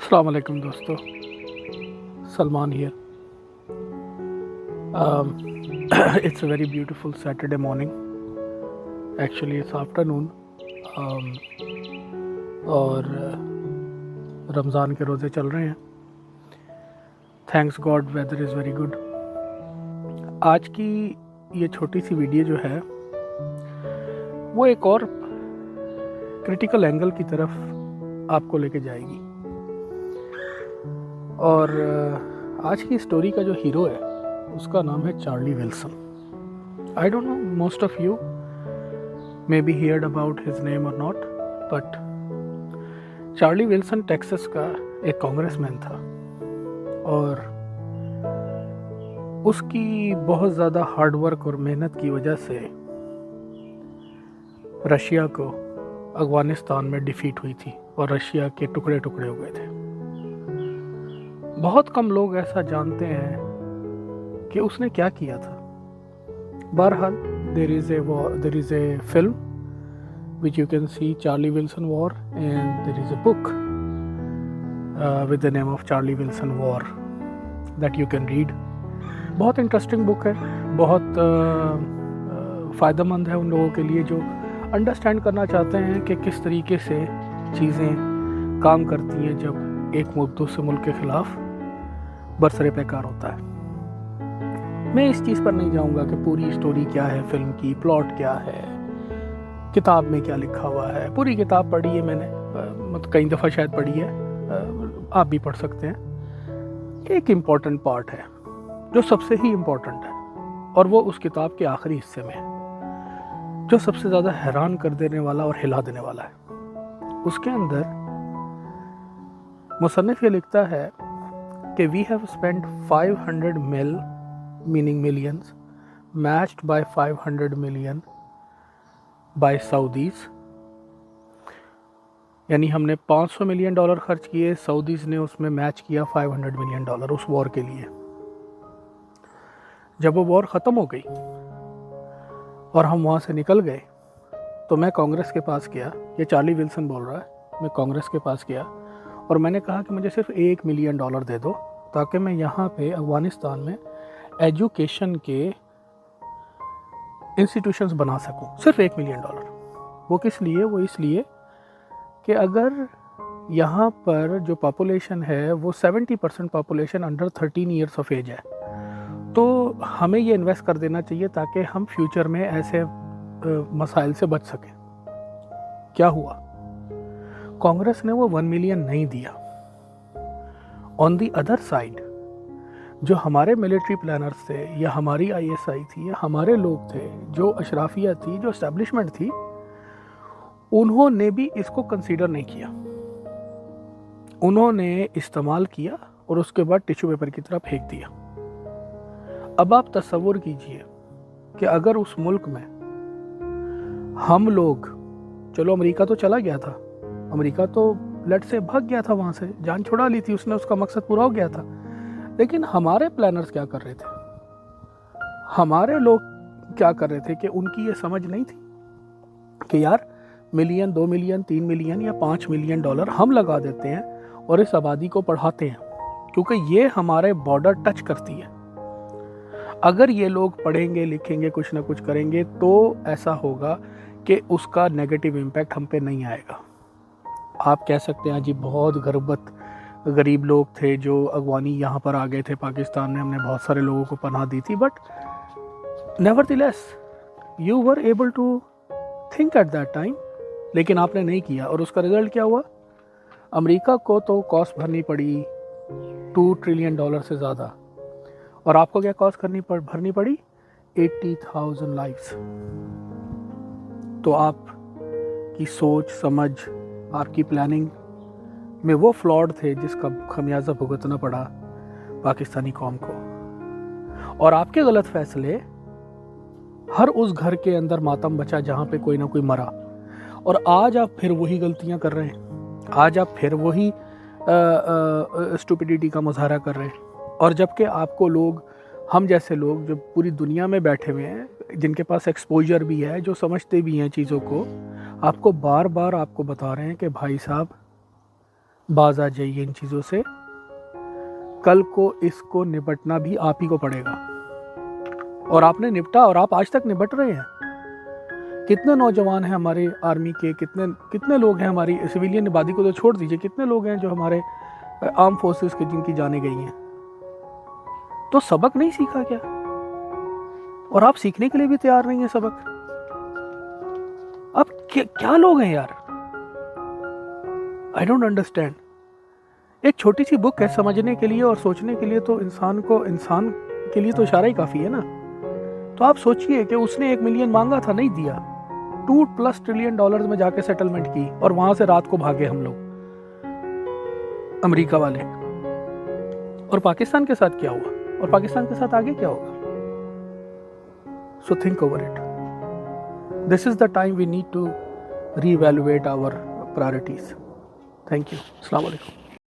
السلام علیکم دوستو، Salman here. It's a very beautiful Saturday morning. Actually it's afternoon. اور رمضان کے روزے چل رہے ہیں. Thanks God weather is very good. آج کی یہ چھوٹی سی ویڈیو جو ہے وہ ایک اور کریٹیکل اینگل کی طرف آپ کو لے کے جائے گی. اور آج کی اسٹوری کا جو ہیرو ہے اس کا نام ہے Charlie Wilson. I don't know most of you may be heard about his name اور not, but Charlie Wilson Texas کا ایک کانگریس مین تھا، اور اس کی بہت زیادہ ہارڈ ورک اور محنت کی وجہ سے رشیا کو افغانستان میں ڈیفیٹ ہوئی تھی اور رشیا کے ٹکڑے ٹکڑے ہو گئے تھے. بہت کم لوگ ایسا جانتے ہیں کہ اس نے کیا کیا تھا. بہرحال there is a film which you can see, Charlie Wilson War, and there is a book with the name of Charlie Wilson War that you can read. بہت انٹرسٹنگ بک ہے، بہت فائدہ مند ہے ان لوگوں کے لیے جو انڈرسٹینڈ کرنا چاہتے ہیں کہ کس طریقے سے چیزیں کام کرتی ہیں جب ایک ملک دوسرے ملک کے خلاف برسر پیکار ہوتا ہے. میں اس چیز پر نہیں جاؤں گا کہ پوری اسٹوری کیا ہے، فلم کی پلاٹ کیا ہے، کتاب میں کیا لکھا ہوا ہے. پوری کتاب پڑھی ہے میں نے، کئی دفعہ شاید پڑھی ہے، آپ بھی پڑھ سکتے ہیں. ایک امپورٹنٹ پارٹ ہے جو سب سے ہی امپورٹنٹ ہے، اور وہ اس کتاب کے آخری حصے میں ہے جو سب سے زیادہ حیران کر دینے والا اور ہلا دینے والا ہے. اس کے اندر مصنف یہ لکھتا ہے کہ we have spent 500 mil, meaning millions, matched by 500 million by Saudis. یعنی ہم نے $500 ملین خرچ کیے، سعودیز نے اس میں میچ کیا $500 ملین اس وار کے لیے. جب وہ وار ختم ہو گئی اور ہم وہاں سے نکل گئے تو میں کانگریس کے پاس گیا. یہ چارلی ولسن بول رہا ہے. میں کانگریس کے پاس گیا اور میں نے کہا کہ مجھے صرف $1 ملین دے دو تاکہ میں یہاں پہ افغانستان میں ایجوکیشن کے انسٹیٹیوشنز بنا سکوں. صرف $1 ملین. وہ کس لیے؟ وہ اس لیے کہ اگر یہاں پر جو پاپولیشن ہے وہ 70% population under 13 years of age ہے، تو ہمیں یہ انویسٹ کر دینا چاہیے تاکہ ہم فیوچر میں ایسے مسائل سے بچ سکیں. کیا ہوا؟ کانگریس نے وہ 1 ملین نہیں دیا. آن دی ادر سائڈ جو ہمارے ملٹری پلانرز تھے یا ہماری ISI تھی یا ہمارے لوگ تھے، جو اشرافیہ تھی، جو اسٹیبلشمنٹ تھی، انہوں نے بھی اس کو کنسیڈر نہیں کیا. انہوں نے استعمال کیا اور اس کے بعد ٹیشو پیپر کی طرح پھینک دیا. اب آپ تصور کیجئے کہ اگر اس ملک میں ہم لوگ، چلو امریکہ تو چلا گیا تھا، امریکہ تو لٹ سے بھاگ گیا تھا، وہاں سے جان چھڑا لی تھی اس نے، اس کا مقصد پورا ہو گیا تھا. لیکن ہمارے پلانرز کیا کر رہے تھے؟ ہمارے لوگ کیا کر رہے تھے کہ ان کی یہ سمجھ نہیں تھی کہ یار ملین، 2 ملین، 3 ملین یا $5 ملین ہم لگا دیتے ہیں اور اس آبادی کو پڑھاتے ہیں، کیونکہ یہ ہمارے بارڈر ٹچ کرتی ہے. اگر یہ لوگ پڑھیں گے، لکھیں گے، کچھ نہ کچھ کریں گے تو ایسا ہوگا کہ اس کا نیگیٹو امپیکٹ ہم پہ نہیں آئے گا. آپ کہہ سکتے ہیں جی بہت غریب لوگ تھے جو افغانی یہاں پر آ گئے تھے پاکستان میں، ہم نے بہت سارے لوگوں کو پناہ دی تھی، but nevertheless you were able to think at that time. لیکن آپ نے نہیں کیا، اور اس کا رزلٹ کیا ہوا؟ امریکہ کو تو کاسٹ بھرنی پڑی $2 ٹریلین سے زیادہ، اور آپ کو کیا کاسٹ بھرنی پڑی؟ 80,000 لائفز. تو آپ کی سوچ سمجھ، آپ کی پلاننگ میں وہ فلاڈ تھے جس کا خمیازہ بھگتنا پڑا پاکستانی قوم کو. اور آپ کے غلط فیصلے ہر اس گھر کے اندر ماتم بچا جہاں پہ کوئی نہ کوئی مرا. اور آج آپ پھر وہی غلطیاں کر رہے ہیں، آج آپ پھر وہی اسٹوپیڈیٹی کا مظاہرہ کر رہے ہیں. اور جبکہ آپ کو لوگ، ہم جیسے لوگ جو پوری دنیا میں بیٹھے ہوئے ہیں، جن کے پاس ایکسپوجر بھی ہے، جو سمجھتے بھی ہیں چیزوں کو، آپ کو بار بار آپ کو بتا رہے ہیں کہ بھائی صاحب باز آ جائیے ان چیزوں سے. کل کو اس کو نپٹنا بھی آپ ہی کو پڑے گا, اور آپ نے نپٹا اور آپ آج تک نپٹ رہے ہیں. کتنے نوجوان ہیں ہمارے آرمی کے, کتنے لوگ ہیں ہماری سویلین آبادی کو تو چھوڑ دیجئے, کتنے لوگ ہیں جو ہمارے آرم فورسز کے جن کی جانیں گئی ہیں. تو سبق نہیں سیکھا کیا؟ اور آپ سیکھنے کے لیے بھی تیار نہیں ہیں سبق. اب کیا لوگ ہیں یار, I don't understand. ایک چھوٹی سی بک ہے سمجھنے کے لیے اور سوچنے کے لیے, تو انسان کے لیے تو اشارہ ہی کافی ہے نا. تو آپ سوچئے کہ اس نے $1 ملین مانگا تھا, نہیں دیا, $2+ ٹریلین میں جا کے سیٹلمنٹ کی, اور وہاں سے رات کو بھاگے ہم لوگ امریکہ والے. اور پاکستان کے ساتھ کیا ہوا, اور پاکستان کے ساتھ آگے کیا ہوگا؟ So think over it. This is the time we need to reevaluate our priorities. Thank you. Assalamu alaikum.